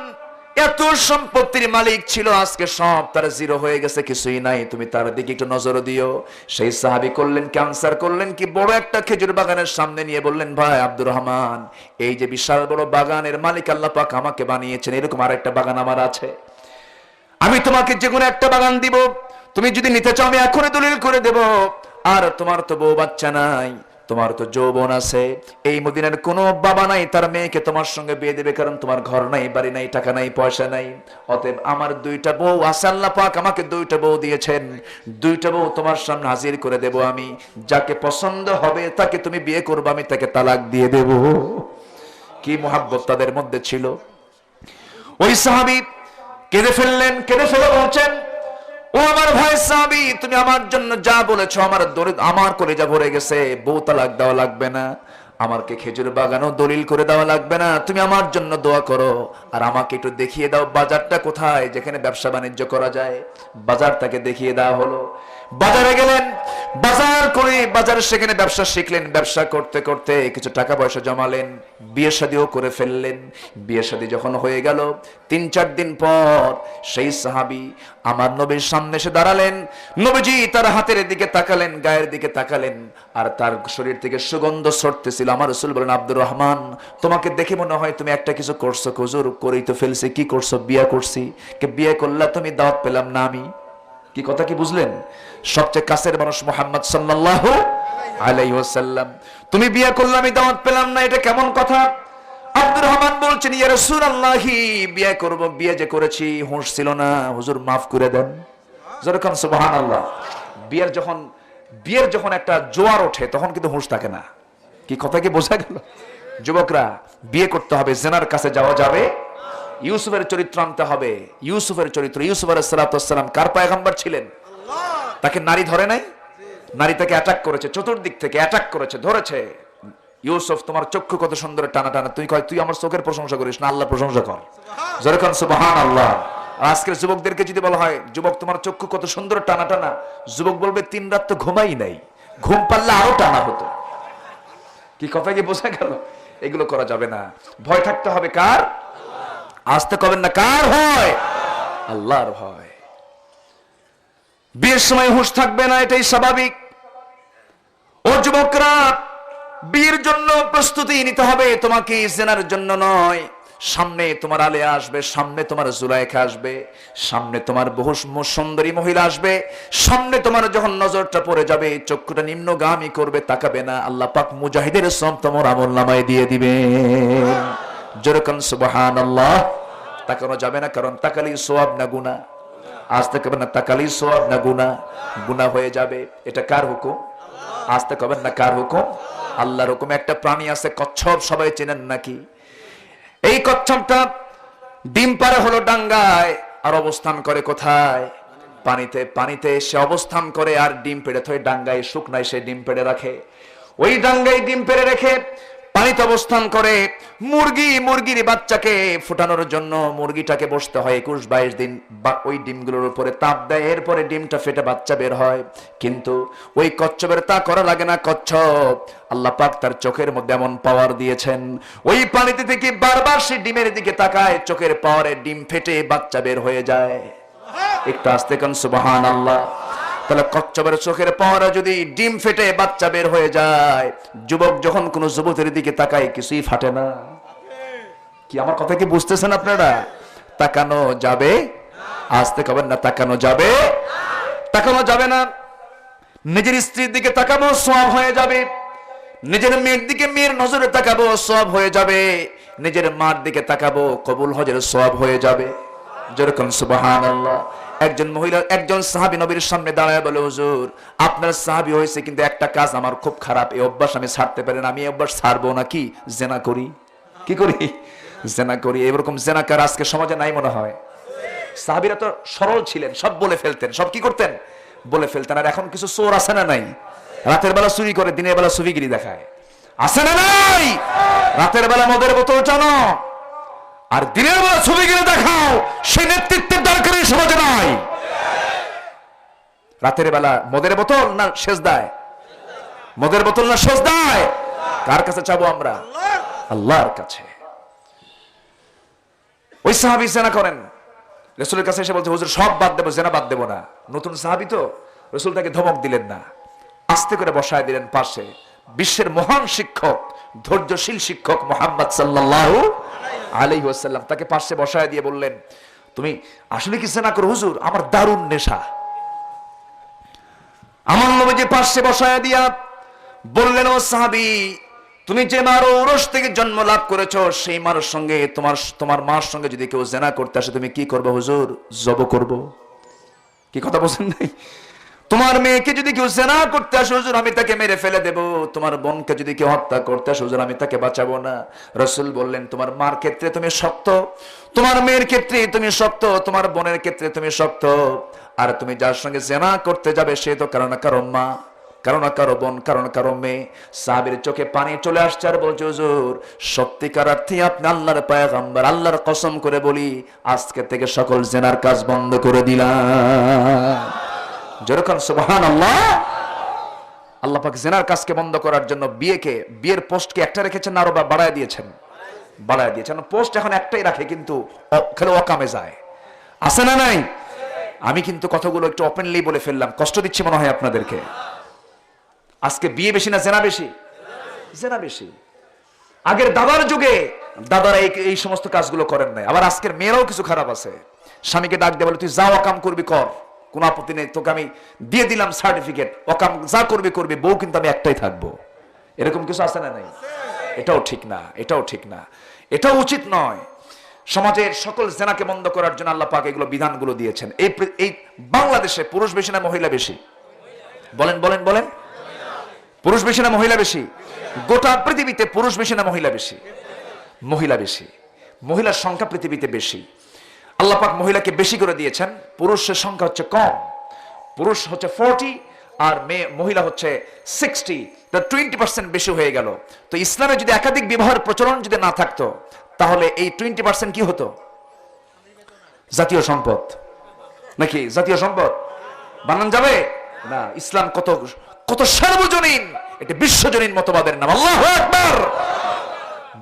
এত সম্পত্তির মালিক ছিল, আজকে সব তার জিরো হয়ে গেছে, কিছুই নাই, তুমি তার দিকে একটু নজর দিও। সেই সাহাবী করলেন কি? আনসার করলেন কি? বড় একটা খেজুর বাগানের সামনে নিয়ে বললেন, ভাই আব্দুর রহমান, এই যে বিশাল বড় বাগানের মালিক আল্লাহ পাক আমাকে বানিয়েছেন, এরকম আরেকটা বাগান আমার আছে, আমি তোমাকে যে কোনো একটা বাগান দিব, তুমি যদি নিতে চাও আমি এখনই দলিল করে দেব। আর তোমার তো বউ বাচ্চা নাই, তোমার তো যৌবন আছে, এই মদিনার কোনো বাবা নাই তার মেয়েকে তোমার সঙ্গে বিয়ে দেবে, কারণ তোমার ঘর নাই, বাড়ি নাই, টাকা নাই, পয়সা নাই। অতএব আমার 2টা বউ আছে, আল্লাহ পাক আমাকে 2টা বউ দিয়েছেন, 2টা বউ তোমার সামনে হাজির করে দেব আমি, যাকে পছন্দ হবে তাকে তুমি বিয়ে করবে, আমি তাকে তালাক দিয়ে দেব। কি মুহাব্বত তাদের মধ্যে ছিল। ওই সাহাবী কেঁদে ফেললেন, কেঁদে ফেলে বলছেন, ও আমার ভাই সাহাবী, তুমি আমার জন্য যা বলেছো আমার কলিজা ভরে গেছে, বউ তালাক দেওয়া লাগবে না, আমাকে খেজুর বাগানও দলিল করে দেওয়া লাগবে না, তুমি আমার জন্য দোয়া করো, আর আমাকে একটু দেখিয়ে দাও বাজারটা কোথায় যেখানে ব্যবসা বাণিজ্য করা যায়। বাজারটাকে দেখিয়ে দেওয়া হলো। বাজারে গেলেন, বাজার করে বাজারে সেখানে ব্যবসা শিখলেন, ব্যবসা করতে করতে কিছু টাকা পয়সা জমালেন, বিয়ে শাদীও করে ফেললেন। বিয়ে শাদী যখন হয়ে গেল, 3-4 দিন পর সেই সাহাবী আমার নবীর সামনে এসে দাঁড়ালেন। নবীজি তার হাতের দিকে তাকালেন, গায়ের দিকে তাকালেন, আর তার শরীর থেকে সুগন্ধ ছড়তেছিল। আমার রাসূল বলেন, আব্দুর রহমান, তোমাকে দেখে মনে হয় তুমি একটা কিছু করছো। হুজুর, করেই তো ফেলছি। কি করছো? বিয়ে করছি। কে বিয়ে করলা? তুমি দাওয়াত পেলাম না আমি। কি কথা কি বুঝলেন? সবচেয়ে কাছের মানুষ মুহাম্মদ সাল্লাল্লাহু আলাইহি ওয়াসাল্লাম, তুমি বিয়ে করলে আমি দাওয়াত পেলাম না, এটা কেমন কথা? আব্দুর রহমান বলছেন, ইয়া রাসূলুল্লাহি, বিয়ে করব, বিয়ে যে করেছি হুঁশ ছিল না, হুজুর মাফ করে দেন। যেরকম সুবহানাল্লাহ। বিয়ের যখন একটা জোয়ার ওঠে তখন কিন্তু হুঁশ থাকে না। কি কথা কি বোঝা গেল? যুবকরা, বিয়ে করতে হবে, জেনার কাছে যাওয়া যাবে ইউসুফের চরিত্র আনতে হবে। ইউসুফের চরিত্র, ইউসুফ আলাইহিস সালাম কার পয়গম্বর ছিলেন? তাকে নারী ধরে নাই? নারী তাকে অ্যাটাক করেছে, চতুর্দিক থেকে অ্যাটাক করেছে, ধরেছে। ইউসুফ, তোমার চক্ষু কত সুন্দর টানা টানা, তুই কয় তুই আমার চোখের প্রশংসা করিস না, আল্লাহর প্রশংসা কর। যেরকম সুবহানাল্লাহ। আজকের যুবকদেরকে যদি বলা হয়, যুবক তোমার চক্ষু কত সুন্দর টানা টানা, যুবক বলবে 3 রাত তো ঘুমাই নাই, ঘুম পারলে আরো টানা হতো। কি কথা কি বোঝা গেল? এগুলো করা যাবে না। ভয় থাকতে হবে কার? আসতে কবেন না, কার ভয়? আল্লাহর ভয়। বিয়ের সময় হুঁশ থাকবে না, এটাই স্বাভাবিক। ও যুবকরা, বিয়ের জন্য প্রস্তুতি নিতে হবে তোমাকে, জেনার জন্য নয়। সামনে তোমার আলেয়া আসবে, সামনে তোমার জুলাইখা আসবে, সামনে তোমার বহু সুন্দরী মহিলা আসবে, সামনে তোমার যখন নজরটা পড়ে যাবে, চক্ষুটা নিম্নগামী করবে, তাকাবে না, আল্লাহ পাক মুজাহিদের সব তোমার আমলনামায় দিয়ে দিবে। যেরকম সুবহানাল্লাহ। তাকানো যাবে না, কারণ তাকালেই সওয়াব না গুনাহ। আসতে কবেন না, তাকালেই সওয়াব না গুনাহ, গুনাহ হয়ে যাবে। এটা কার হুকুম? আসতে কবেন না, কার হুকুম? আল্লাহর হুকুম। একটা প্রাণী আছে কচ্ছপ, সবাই চেনেন নাকি? এই কচ্ছপটা ডিম পাড়া হলো ডাঙ্গায়, আর অবস্থান করে কোথায়? পানিতে। পানিতে সে অবস্থান করে আর ডিম পেড়ে থয়ে ডাঙ্গায়, শুকনায় সে ডিম পেড়ে রাখে। ওই ডাঙ্গায় ডিম পেড়ে রেখে পানিতে অবস্থান করে। মুরগির বাচ্চাকে ফুটানোর জন্য মুরগিটাকে বসতে হয় 21-22 দিন, ওই ডিমগুলোর উপরে তাপ দেয়, এরপরে ডিমটা ফেটে বাচ্চা বের হয়। কিন্তু ওই কচ্ছপের তা করা লাগে না। কচ্ছপ, আল্লাহ পাক তার চোখের মধ্যে এমন পাওয়ার দিয়েছেন, ওই পানিতে থেকে বারবার সে ডিমের দিকে তাকায়, চোখের পাওয়ারে ডিম ফেটে বাচ্চা বের হয়ে যায়। একটু আস্তে কান সুবহানাল্লাহ। তাহলে কচ্ছপের চোখের পাওয়ারে যদি ডিম ফেটে বাচ্চা বের হয়ে যায়, যুবক যখন কোন যুবতীর দিকে তাকায় কিছুই ফাটে না। কি আমার কথা কি বুঝতেছেন আপনারা? তাকানো যাবে? আসতে কবেন না, তাকানো যাবে? তাকানো যাবে না। নিজের স্ত্রীর দিকে তাকাবো, সওয়াব হয়ে যাবে। নিজের মেয়ের দিকে মেয়ের নজরে তাকাবো, সওয়াব হয়ে যাবে। নিজের মার দিকে তাকাবো, কবুল হজের সওয়াব হয়ে যাবে। যেরকম সুবহানাল্লাহ। একজন মহিলা, একজন সাহাবী নবীর সামনে দাঁড়ায় বলে, হুজুর আপনার সাহাবী হয়েছে, কিন্তু একটা কাজ আমার খুব খারাপ, এই অভ্যাস আমি ছাড়তে পারি না, আমি এই অভ্যাস ছাড়বো না। কি? জেনা করি। কি করি? জেনা করি। এরকম জেনাকার আজকে সমাজে নাই মনে হয়। সাহাবীরা তো সরল ছিলেন, সব বলে ফেলতেন, সব কি করতেন? বলে ফেলতেন। আর এখন কিছু চোর আছে না নাই? রাতের বেলা চুরি করে, দিনের বেলা সুফিগিরি দেখায়। আছে না নাই? রাতের বেলা মদের বোতল টানো আর দিনের বেলা সুফিগিরি দেখাও, সেই নেতৃত্বের দরকার এই সমাজে নাই। রাতের বেলা মদের বোতল না সেজদায়? মদের বোতল না সেজদায়? কার কাছে চাবো আমরা? আল্লাহর কাছে। ওই সাহাবী জেনা করেন, রাসূলের কাছে এসে বলছে, হুজুর সব বাদ দেব, জেনা বাদ দেব না। নতুন সাহাবী তো, রাসূল তাকে ধমক দিলেন না, আস্তে করে বসায় দিলেন পাশে। বিশ্বের মহান শিক্ষক, ধৈর্যশীল শিক্ষক মুহাম্মদ সাল্লাল্লাহু আলাইহি ওয়াসাল্লাম তাকে পাশে বসায় দিয়ে বললেন, তুমি আসলে কি জেনা করো? হুজুর আমার দারুণ নেশা। আমার নবীজি পাশে বসায় দিয়া বললেন, ও সাহাবী, তুমি যে মার ঔরস থেকে জন্ম লাভ করেছো, সেই মার সঙ্গে তোমার মার সঙ্গে যদি কেউ জেনা করতে আসে, তুমি কি করবে? হুজুর জব করব। কি কথা বলছেন নাই? তোমার মেয়েকে যদি কেউ জেনা করতে আসে, হুজুর আমি তাকে মেরে ফেলে দেব। তোমার বোনকে যদি কেউ হত্যা করতে আসে, হুজুর আমি তাকে বাঁচাবো না। রাসূল বললেন, তোমার মার ক্ষেত্রে তুমি শক্ত, তোমার মেয়ের ক্ষেত্রে তুমি শক্ত, তোমার বোনের ক্ষেত্রে তুমি শক্ত। আর তুমি যার সঙ্গে জেনা করতে যাবে, সে তো কারো না কারো মা, কারো না কারো বোন, কারো না কারো মেয়ে। সাহাবীর চোখে পানি চলে আসছে আর বলছে, হুজুর সত্যিকার অর্থে আপনি আল্লাহর পয়গম্বর, আল্লাহর কসম করে বলি আজকে থেকে সকল জেনার কাজ বন্ধ করে দিলাম। যেরকম সুবহানাল্লাহ। আল্লাহ পাক জেনার কাজকে বন্ধ করার জন্য বিয়ের পোস্টকে একটা রেখেছেন, আরো বাড়ায় দিয়েছেন। পোস্ট এখন একটাই রাখে, কিন্তু খালি অকামে যায়। আছে না নাই? আমি কিন্তু কথাগুলো একটু ওপেনলি বলে ফেললাম, কষ্ট দিচ্ছি মনে হয় আপনাদেরকে। আজকে বিয়ে বেশি না জেনা বেশি? জেনা বেশি। আগের দাদার যুগে দাদারা এই সমস্ত কাজগুলো করেন নাই। আবার আজকের মেয়েরাও কিছু খারাপ আছে। স্বামীকে ডাক দিয়ে বলে, তুই যা অকাম করবি কর, কোন আপত্তি নেই, তোকে আমি দিয়ে দিলাম সার্টিফিকেট, অকাম যা করবি, বউ কিন্তু আমি একটাই থাকবো। এরকম কিছু আছে না নাই? এটাও ঠিক না, এটাও ঠিক না, এটাও উচিত নয়। সমাজের সকল জেনাকে বন্ধ করার জন্য আল্লাহ পাক এগুলো বিধানগুলো দিয়েছেন। এই বাংলাদেশে পুরুষ বেশি না মহিলা বেশি? বলেন বলেন বলেন। পুরুষ বেশি না মহিলা বেশি? গোটা পৃথিবীতে পুরুষ বেশি না মহিলা বেশি? মহিলা বেশি। মহিলার সংখ্যা পৃথিবীতে বেশি। আল্লাহ পাক মহিলাকে বেশি করে দিয়েছেন, পুরুষের সংখ্যা হচ্ছে কম। পুরুষ হচ্ছে 40 আর মহিলা হচ্ছে 60, 20% বেশি হয়ে গেল। তো ইসলামে যদি একাধিক বিবাহের প্রচলন যদি না থাকতো, তাহলে এই 20% কি হতো? জাতীয় সম্পদ নাকি? জাতীয় সম্পদ বানান যাবে না। ইসলাম কত কত সার্বজনীন, এটা বিশ্বজনীন মতবাদের নাম। আল্লাহু আকবার।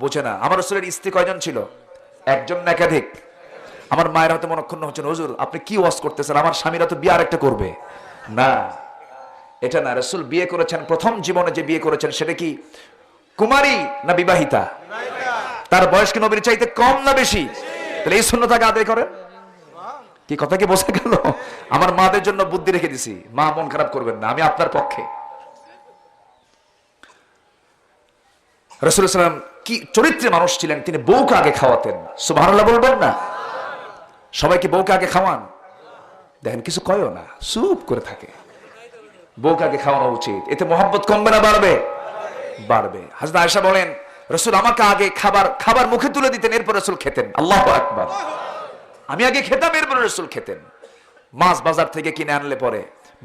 বোঝে না। আমার রাসূলের স্ত্রী কয়জন ছিল? একজন না একাধিক? আমার মায়ের হয়তো মনক্ষুণ্ণ হচ্ছেন, হুজুর আপনি কি ওয়াজ করতেছেন, আমার স্বামীরা তো বিয়ে আরেকটা করবে। না, এটা না। রাসূল বিয়ে করেছেন, প্রথম জীবনে যে বিয়ে করেছেন সেটা কি কুমারী না বিবাহিতা? তার বয়স কি নবীর চাইতে কম না বেশি? তাহলে এই সুন্নতটাকে আদায় করেন। কি কথা কি বোঝা গেল? আমার মাদের জন্য বুদ্ধি রেখে দিছি, মা মন খারাপ করবেন না, আমি আপনার পক্ষে। রাসূল সাল্লাল্লাহু আলাইহি ওয়াসাল্লাম কি চরিত্রে মানুষ ছিলেন, তিনি বউকে আগে খাওয়াতেন। সুবহানাল্লাহ বলবেন না? সবাইকে বউকে আগে খাওয়ান? দেখেন কিছু কয়ও না, চুপ করে থাকে। বউকে আগে খাওয়ানো উচিত, এতে মহব্বত কমবে না বাড়বে? বাড়বে। হযরত আয়েশা বলেন, রাসূল আমাকে আগে খাবার মুখে তুলে দিতেন, এরপর রাসূল খেতেন। আল্লাহু আকবার। আমি আগে খেতাম, এরপর রাসূল খেতেন। মাছ বাজার থেকে কিনে আনলে পরে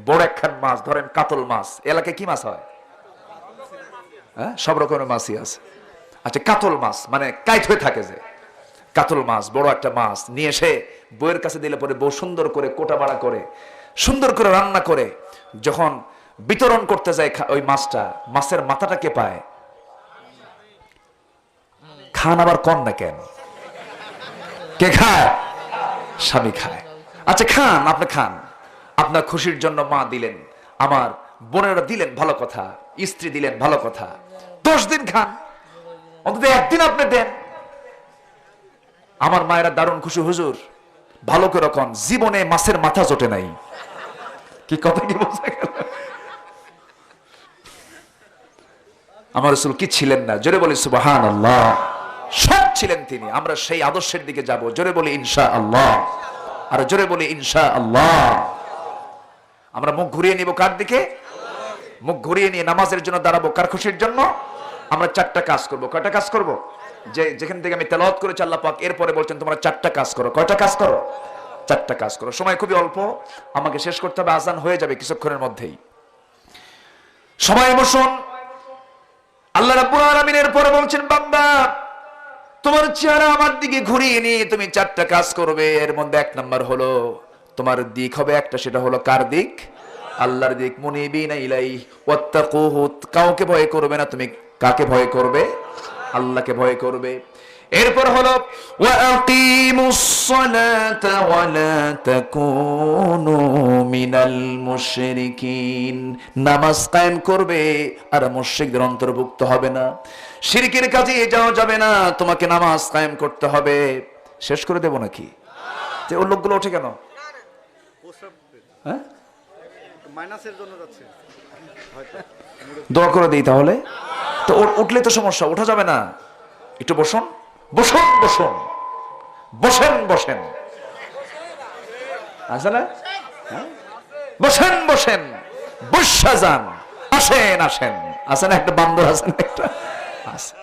বড় একখান মাছ, ধরেন কাতল মাছ, এলাকায় কি মাছ হয়? হ্যাঁ, সব রকমের মাছই আছে। আচ্ছা, কাতল মাছ মানে কাইট হয়ে থাকে যে কাতল মাছ, বড় একটা মাছ নিয়ে এসে বউয়ের কাছে দিলে পরে বউ সুন্দর করে কোটা বাড়া করে সুন্দর করে রান্না করে যখন বিতরণ করতে যায় ওই মাছটা, মাছের মাথাটা কে পায়? খান আবার কন না কেন? কে খায়? স্বামী খায়। আচ্ছা খান, আপনি খান, আপনার খুশির জন্য মা দিলেন, আমার বোনেরা দিলেন, ভালো কথা, স্ত্রী দিলেন, ভালো কথা। 10 দিন খান, অন্তত একদিন আপনি দেন। আমার মায়েরা দারুণ খুশি, হুজুর ভালো করে কন, জীবনে মাছের মাথা জোটে নাই। কি কথা কি বোঝা গেল? আমার রাসূল কি ছিলেন না? জোরে বলি সুবহানাল্লাহ। সব ছিলেন তিনি। আমরা সেই আদর্শের দিকে যাব। জোরে বলি ইনশাআল্লাহ। আর জোরে বলি ইনশাআল্লাহ। আমরা মুখ ঘুরিয়ে নিব কার দিকে? মুখ ঘুরিয়ে নিয়ে নামাজের জন্য দাঁড়াবো কার খুশির জন্য? আমরা 4টা কাজ করব। কয়টা কাজ করব? যেখান থেকে আমি তেলাওয়াত করেছি আল্লাহ পাক এরপরে বলছেন তোমরা 4টা কাজ করো। কয়টা কাজ করো? 4টা কাজ করো। সময় খুবই অল্প, আমাকে শেষ করতে হবে, আজান হয়ে যাবে কিছুক্ষণের মধ্যেই। সবাই বসুন। আল্লাহ রাব্বুল আলামিনের পরে বলছেন, বান্দা তোমার চেহারা আমার দিকে ঘুরিয়ে নিয়ে তুমি 4টা কাজ করবে। এর মধ্যে 1 নাম্বার হলো তোমার দিক হবে একটা, সেটা হলো কার দিক? আল্লাহর দিক। মুনিবিনা ইলাইহি ওয়াত্তাকুহু, কাউকে ভয় করবে না, তুমি কাকে ভয় করবে? আল্লাহকে ভয় করবে। এরপর হলো ওয়া আকিমুস সালাতা ওয়া লা তাকুনু মিনাল মুশরিকিন, নামাজ কায়েম করবে আর মুশরিকদের অন্তর্ভুক্ত হবে না। শিরকের কাজে যাওয়া যাবে না, তোমাকে নামাজ কায়েম করতে হবে। শেষ করে দেব নাকি? যে ওই লোকগুলো ওঠে কেন? হ্যাঁ, মাইনাসের জন্য যাচ্ছে। দোয়া করে দিই তাহলে। তো উঠলে তো সমস্যা, ওঠা যাবে না। একটু বসুন, বসুন, বসুন, বসেন, বসেন, আছে না? বসেন, বসেন, বসা যান, আসেন, আসেন, আছে না? একটা বান্দর আছেন, একটা আছে।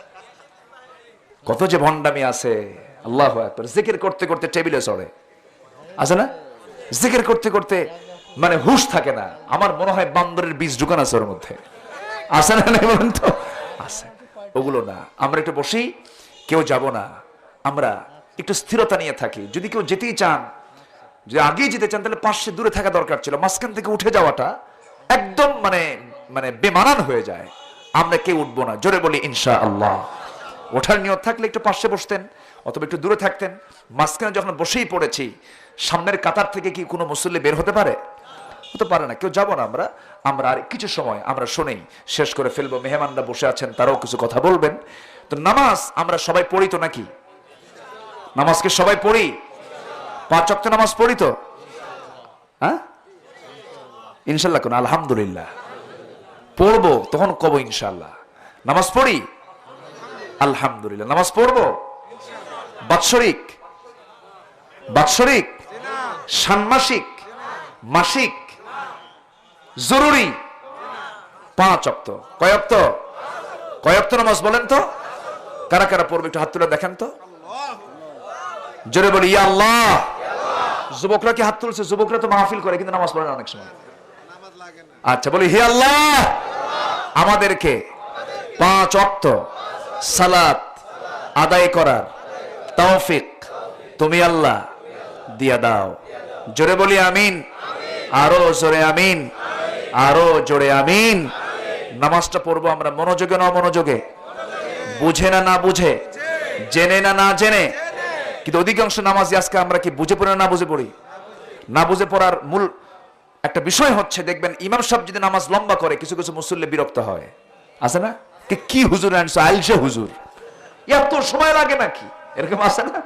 কত যে ভণ্ডামি আছে। আল্লাহু আকবার। জিকির করতে করতে টেবিলে চড়ে, আছে না? জিকির করতে করতে মানে হুশ থাকে না। আমার মনে হয় বান্দরের বীজ ঢুকান আছে ওর মধ্যে, আছে না? বলেন তো, আছে। ওগুলো না। আমরা একটু বসি, কেউ যাব না, আমরা একটু স্থিরতা নিয়ে থাকি। যদি কেউ যেতেই চান, যে আগেই যেতে চান, তাহলে পাশে দূরে থাকা দরকার ছিল। মাঝখান থেকে উঠে যাওয়াটা একদম মানে বেমানান হয়ে যায়। আমরা কেউ উঠবো না। জোরে বলি ইনশাআল্লাহ। ওঠার নিয়ত থাকলে একটু পাশে বসতেন অথবা একটু দূরে থাকতেন। মাঝখানে যখন বসেই পড়েছি, সামনের কাতার থেকে কি কোনো মুসল্লি বের হতে পারে? হতে পারে না। কেউ যাব না। আমরা আর কিছু সময় আমরা শুনেই শেষ করে ফেলবো। মেহমানরা বসে আছেন, তারাও কিছু কথা বলবেন। তো নামাজ আমরা সবাই পড়ি তো নাকি? নামাজকে সবাই পড়ি? 5 ওয়াক্ত নামাজ পড়ি তো? হ্যাঁ, ইনশাল্লাহ। কোন আলহামদুলিল্লাহ পড়বো, তখন কব ইনশাল্লাহ। নামাজ পড়ি, আলহামদুলিল্লাহ। নামাজ পড়বো বাৎসরিক, বাৎসরিক, ষান্মাসিক, মাসিক, জরুরি 5 ওয়াক্ত। কয় ওয়াক্ত? কয় ওয়াক্ত নামাজ বলেন তো? কারা কারা পড়বে একটু হাত তুলে দেখেন তো। জোরে বলি ইয়া আল্লাহ। যুবকরা কি হাত তুলছে? যুবকরা তো মাহফিল করে কিন্তু নামাজ পড়ে না অনেক সময়। আচ্ছা বলি হে আল্লাহ, আমাদেরকে 5 ওয়াক্ত সালাত আদায় করার তৌফিক তুমি আল্লাহ দিয়া দাও। জোরে বলি আমিন, আরো জোরে আমিন, আরো জোরে আমিন। নামাজটা পড়বো আমরা মনোযোগে না অমনোযোগে, বুঝে না না বুঝে, জেনে না না জেনে। কিন্তু অধিকাংশ নামাজি আজকে আমরা কি বুঝে পড়ে না বুঝে পড়ি? না বুঝে পড়ার মূল একটা বিষয় হচ্ছে, দেখবেন ইমাম সাহেব যদি নামাজ লম্বা করে কিছু কিছু মুসল্লি বিরক্ত হয়, আছে না? কি হুজুর আনছো, আইলসে হুজুর, এত সময় লাগে নাকি, এরকম আছে না?